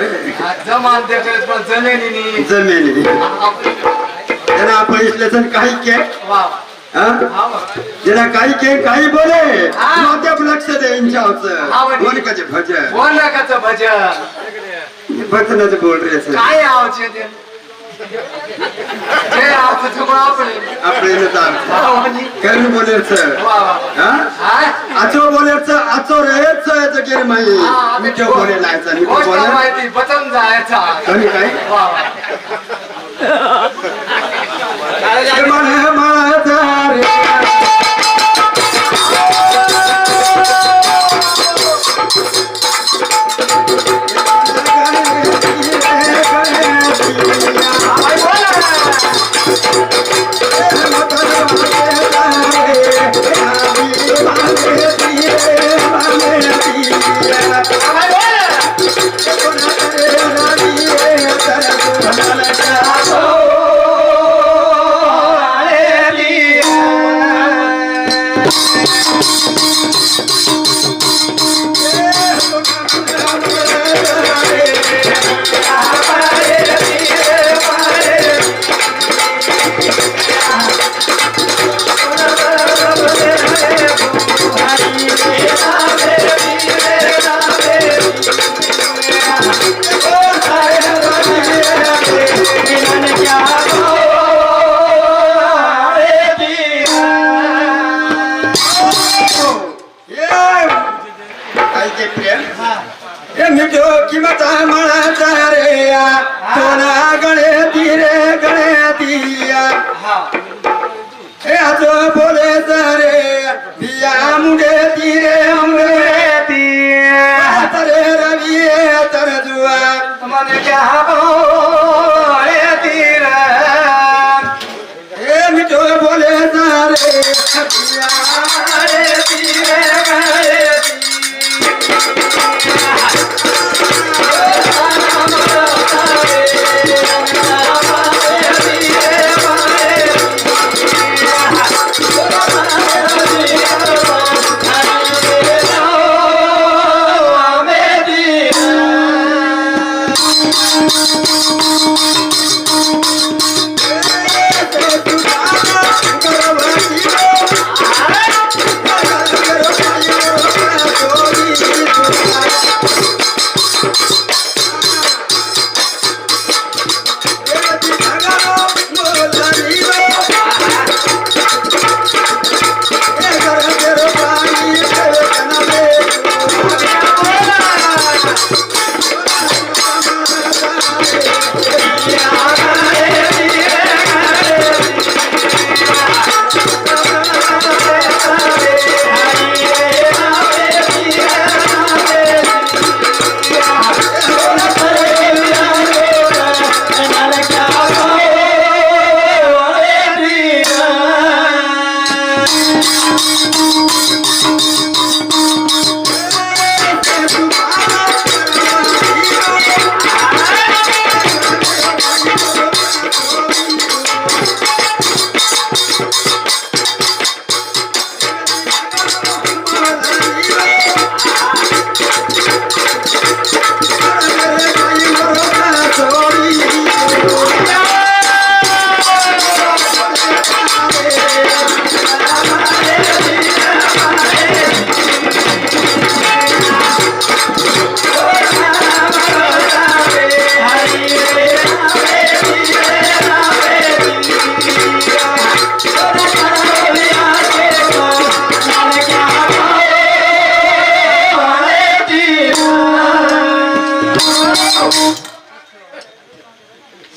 रे जमान त्याकडे पण जमिनी जमिनी त्यांना आपण इसल्याचं काही के वा ज्याला काही के काही बोले मात्याप लक्ष दे इंच्यावचं बोलकाचे भजन बोलकाचं भजन भजनाचं बोल रे असं काय आवचे ते जे आवचं आपले करून बोलेच आचो बोलेच आचो रेच याचं गेर माही मिठो बोले लायचा मिठो बोले माहिती बचन जायचा कमी काय मला मला रे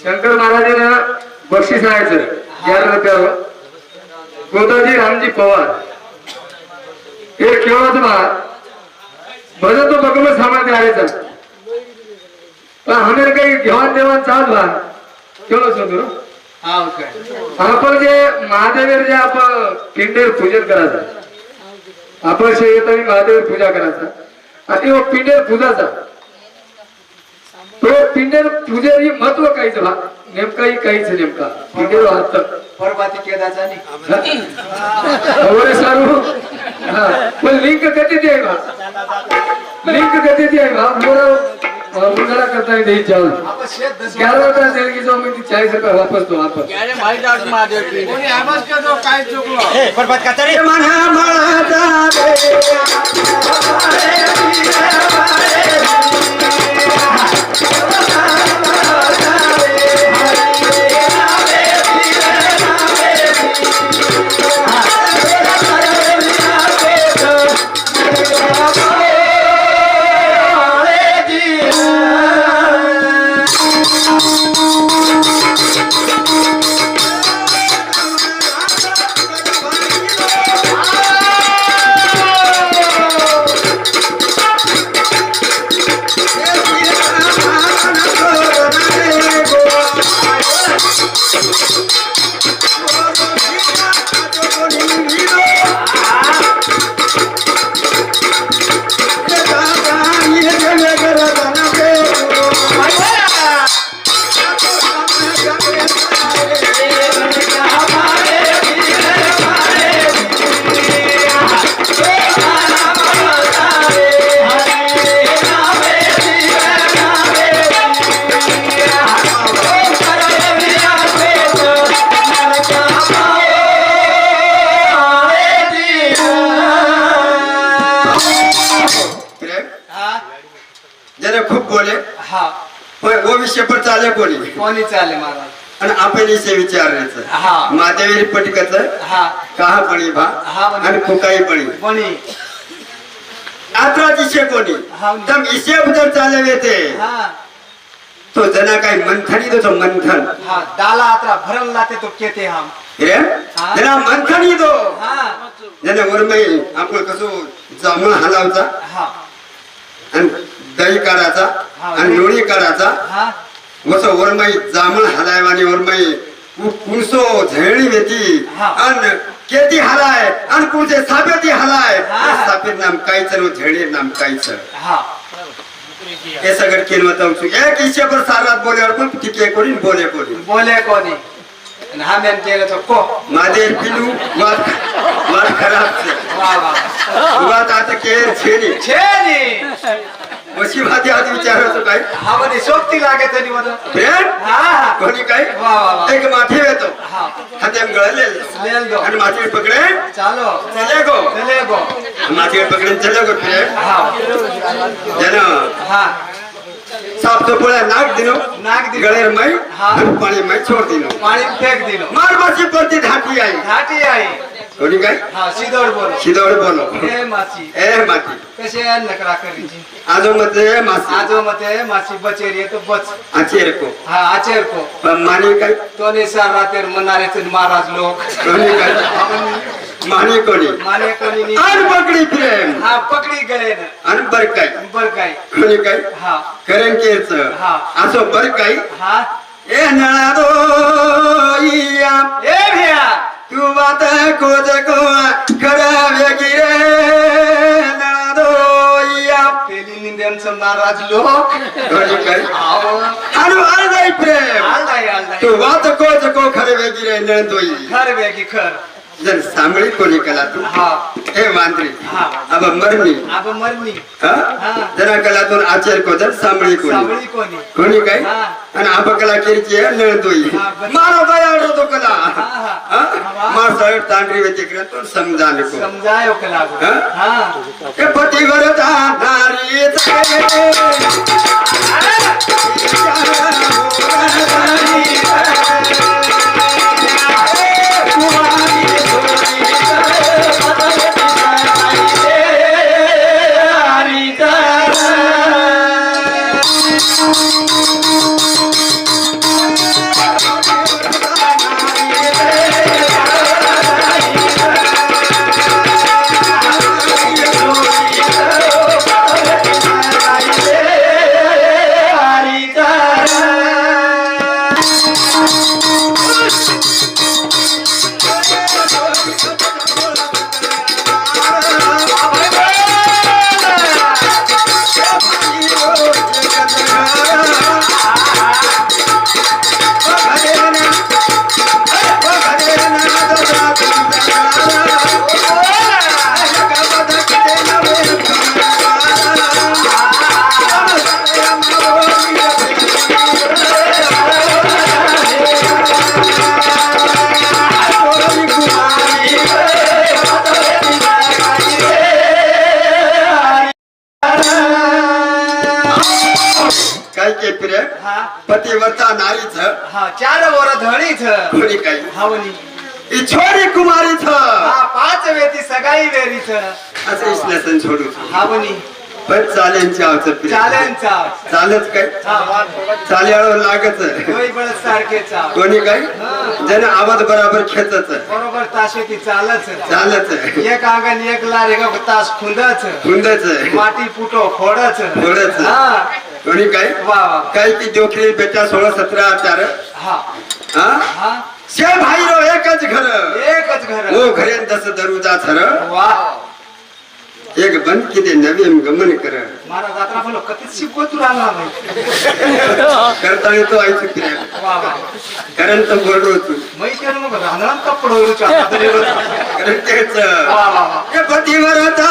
शंकर महाराजांना बक्षीस आणायचं 11 रुपयावर गोदाजी रामजी पवार हे केव्हाच भजन तो बघून सामान करायचा पण आम्ही काही घेवाण देवाण चालू व्हा केवढं समजू आपण जे महादेवीर जे आपण पिंडेर पूजन करायचं आपण शेतरी महादेवीर पूजा करायचा आणि तो पिंडेर पूजाचा तो पिंडेर पूजेरी महत्व काहीच नेमकाही काहीच नेमका पिंडेर हात परबाती केदाचा नाही अवरे सारू पण लिंक कधी द्यायला लिंक कधी द्यायला बरोबर मुंगळा करता देई जाऊ आपण शेत दस 11 रुपये देणगी जो मी 40 रुपये वापस तो वापस कोणी आवाज करतो काय चुकलो म्हणा मला जरा खूप बोले हा पण वो विषय पर चाले कोणी कोणी चाले महाराज आणि आपण इसे विचारायचं हा. मातेवेरी पटकत हा कहा पणी भा हा, म्हणे. आणि फुकाई पणी कोणी आता इशे कोणी हा. तम इशे उधर चाले वेते हा तो जना काही मंथनी तो मंथन हा दाला आत्रा भरल लाते तो केते हम रे हा. जना मंथनी दो हा जना वरमई आपण कसो जांभळ हलावचा हा आणि दही काढायचा हा. आणि लोणी काढायचा हा वसो वरमई जांभळ हलायवानी वरमई पुरसो झेळणी वेती हा. आणि केती हलाय आणि पुरचे सापेती हलाय हा. सापेत नाम कायचं झेळणी नाम कायचं हा हे सगळं केलं होतं एक इशे पर सारात बोल्यावर पण ठीक आहे कोणी बोले कोणी बोले कोणी आणि हा मॅन केलं तो को माझे पिलू वाट वाट खराब छे वा वा वाट आता केर छेनी छेनी वशी माझे आज विचारायचं काय हा मध्ये सोबती लागे तरी मला फ्रेंड हा हा कोणी काय वा वा वा एक माथे येतो हा हातेम गळले लेल दो आणि माझे पकडे चालो चले गो चले गो माझे पकडे चले गो फ्रेंड हा जन हा साफ तो पोळ्या नाक दिनो नाक दिनो. गळेर माई हा. आणि पाणी माई छोड दिनो पाणी फेक दिलो मार मासी परती ढाटी आई घाटी आई कोणी काय हा सिदोड बोलो शिदोड बोलो हे मासी ए माती कसे नकरा करीची आजो मते मासी आजो मते मासी बचेरी तो बच आचेर को हा आचेर को पण मानी काय तो निसार रातेर मनारे महाराज लोक कोणी काय मानी कोणी माने कोणी नी आणि पकडी प्रेम हा पकडी गळे न आणि बर काय बर काय कोणी काय हा करण केच हा. असो बर काय हा ए नळादो इया ए भैया तू बात खोज को करावे गिरे नळादो इया पेली निंद्यांचं महाराज लोक कोणी काय आओ आणि आलदाई प्रेम आलदाय आलदाय तू बात खोज को खरवे गिरे नळदोई खर वेगी खर जर सांभळी कोणी कला तू हा हे मांत्री हा. अब मरणी अब मरनी हा? हा. जरा कलातून आचार को जर सांभळी कोणी सावळी कोणी कोणी काय हा. आणि आप कला केरची नळदोई हा, बरं. मारो काय आवडतो तो कला हा. हा? मार साहेब तांडरी व्यतिक्रम तो समजाले को समजायो का लागू हा? हा हे पतिव्रता नारी काय के प्रिय हा पतिव्रता नारीच हा 4 वर धणीच कोणी काही हावनी ही छोरी कुमारीच हा 5 वेती सगाई वेरीच असं विश्लेषण सोडू हावनी पण चालेल चावचं प्रिय चालेल चाव चालच काय हा वाट चाल्यावर लागच दोई बळ सारखे चाव कोणी काय जन आवाज बराबर खेचच बरोबर ताशे ती चालच चालच एक अंगण एक लार एक तास खुंदच हुंदच माटी फुटो फोडच फोडच. हा कोणी काय वा वा काय की डोकरी बेटा 16-17 4 हा हा हा शे भाई रो एकच घर एकच घर ओ घरे दस दरुजा थर वा एक बंद किती नवी गमन कर मारा जात्रा फलो कतीच शिकवत तू राहणार नाही करताना तो ऐकू प्रिय वा वा कारण तो बोललो तू मै केलं मग राहणार कपडो कारण तेच वा वा वा हे पतिव्रता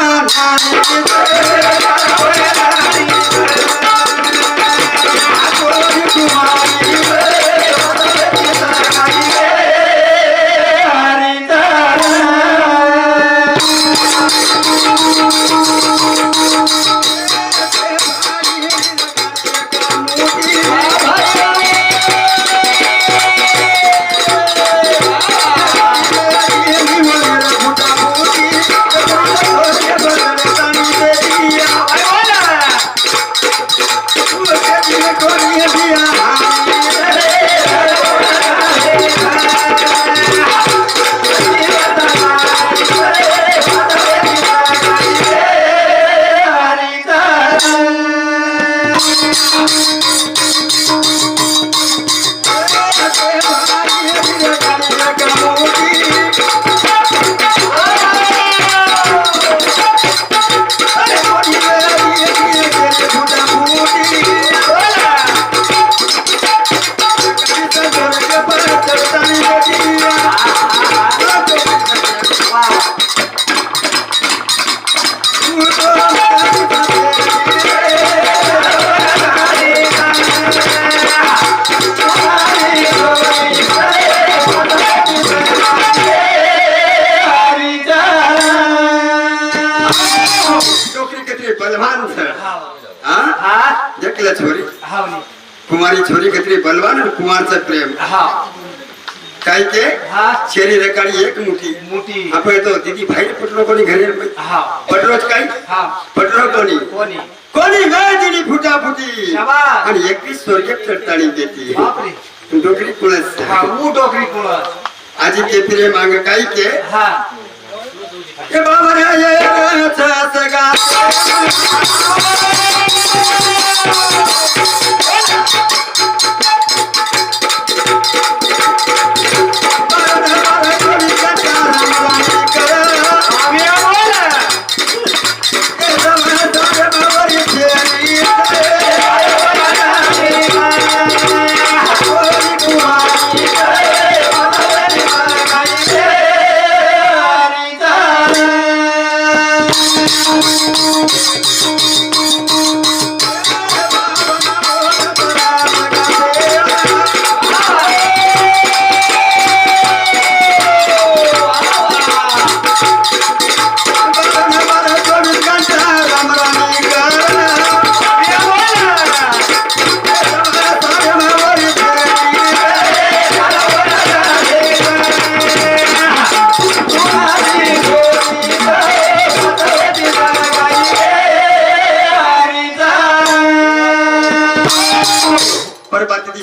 बलवान सर हा एकला छोरी हावनी कुमारी छोरी कत्री बलवान आणि कुमारचं प्रेम हा काय के हा शेरी रेकाळी एक मुठी मोठी आपण तो दीदी बाहेर पडलो कोणी घरी हा पडलोच काय हा पडलो कोणी कोणी कोणी वेळ दिली फुटा फुटी शाबास. आणि 21 स्वर्ग चढताणी देती बापरे डोकरी कुळस हा ऊ डोकरी कुळ आजी के फिरे मांग काय के हा ए बाबा रे ये सगा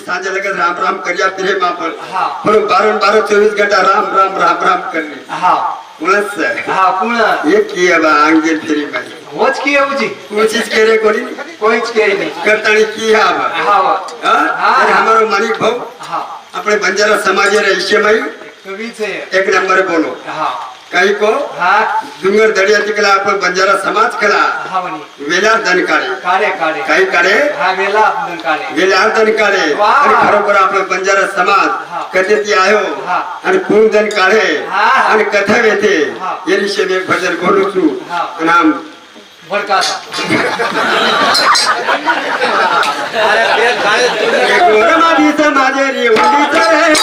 सांजे लगत राम राम करिया फिरे मापर हाँ। पर 12-24 घंटा राम राम राम राम करने हा उलस हा कुण ये किया बा आंगे फिरे भाई होच की उजी कोशिश करे कोनी कोईच के नहीं करतानी किया बा हा हां और हमारो मालिक भाऊ हा अपने बंजारा समाज रे इश्य में कवि से एक नंबर बोलो हा काही को हा डुंगर दरिया तिकला आपण बंजारा समाज केला हा वनी वेला दन काढे काढे काढे काही काढे हा वेला आपण काढे वेला दन काढे वाह. आणि खरोखर आपला बंजारा हा. समाज कथेती आयो हा. आणि कोण दन काढे हा. आणि कथा येते हा. या विषयी मी भजन बोलू छु हा. आणि आम भडकासा गोरमादी समाजे रे उंडीच रे आई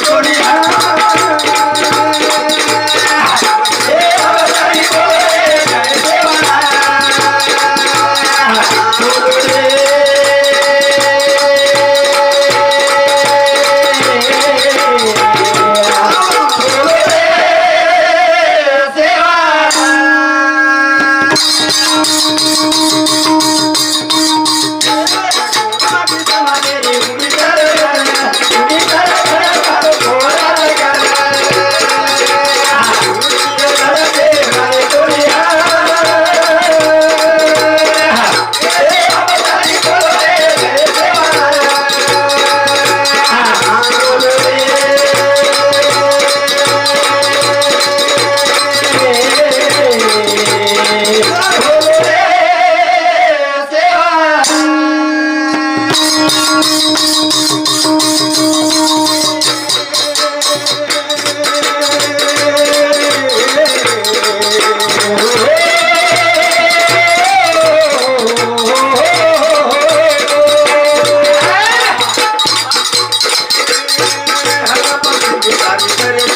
बोला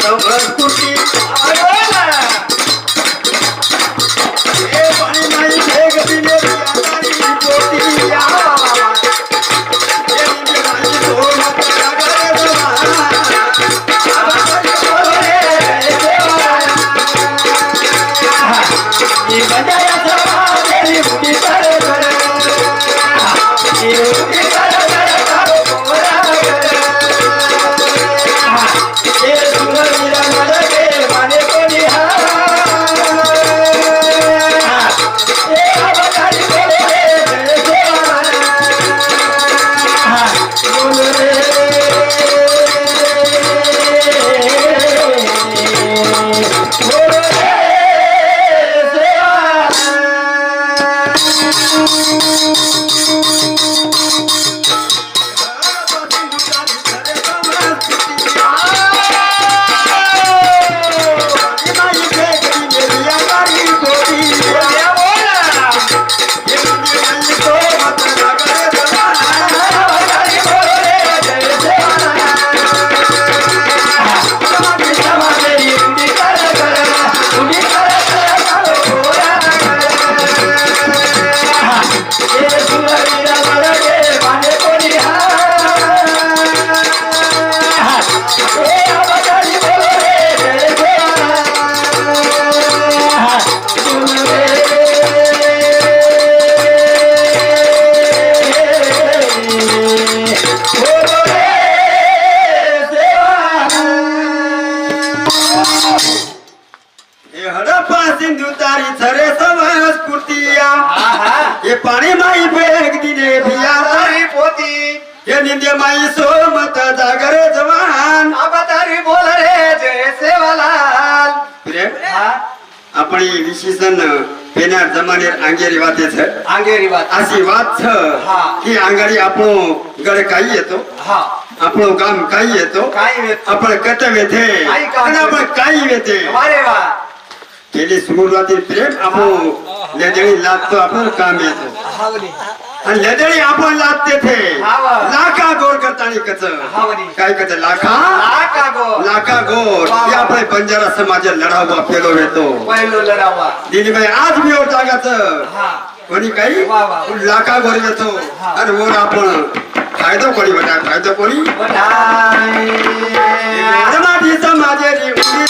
संस्कृती हे पाणी नाही भेग दिले बियाणारी पोटी या हे निंदे नाही सोमत जागरे सिंधु तारी थरे संस्कृती हे पाणी माई भेग दिले बियाणारी पोती हे निंदे माई सोमत जागरे जवान अवतारी बोल रे जय सेवालाल प्रेम आपण विशेषण पेनार जमानेर अंगेरी वातेच अंगेरी बात अशी वात छ की अंगारी आपण गड काही येतो हा आपण काम काही येतो काही येत आपण कर्तव्य येते आणि आपण काही येते अरे वा गेली सुरुवातील प्रेम आपण लेदळी लागतो आपण काम येतो हावली आणि लेदळी आपण लागते थे लाखा गोर करताना कच काय कच लाखा लाका गो लाखा गोर हे आपले बंजारा समाज लढावा पेलो येतो पहिलो लढावा दिलीबाई आज मी ओर जागाचं कोणी काही लाखा गोर येतो आणि वर आपण फायदा कोणी बटा फायदा कोणी माझी समाजेरी उडी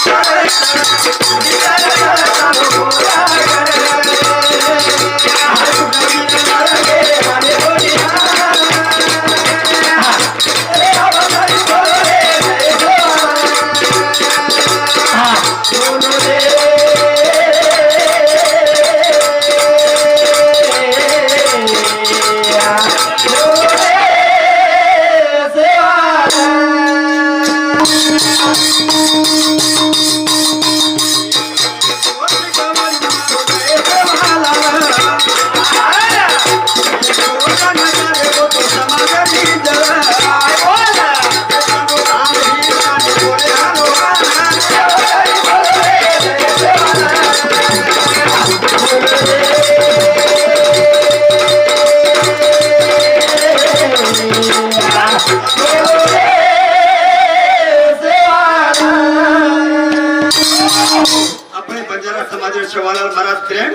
शिवालाल महाराज प्रेम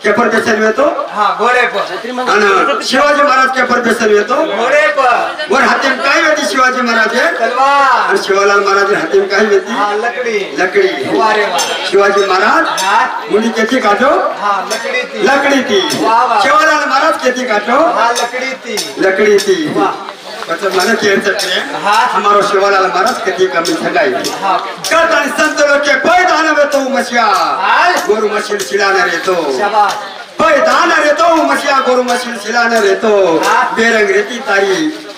केपर बेसन येतो घोडे आणि शिवाजी महाराज केपर बेसन येतो घोडे वर हातीम काय होती शिवाजी महाराज तलवार आणि शिवालाल महाराज हातीम काय होती लकडी लकडी शिवाजी महाराज मुली किती काढो लकडी ती शिवालाल महाराज किती काढो लकडी ती મને કે છે અમારો શિવાલાલ મહારાજ કદી કમી સગાઈ કરતાની સંત લોકે કોઈ દાનવે તો મસિયા ગુરુ મસિલ શિલાને રેતો કોઈ દાન રેતો મસિયા ગુરુ મસિલ શિલાને રેતો બેરંગ રેતી તારી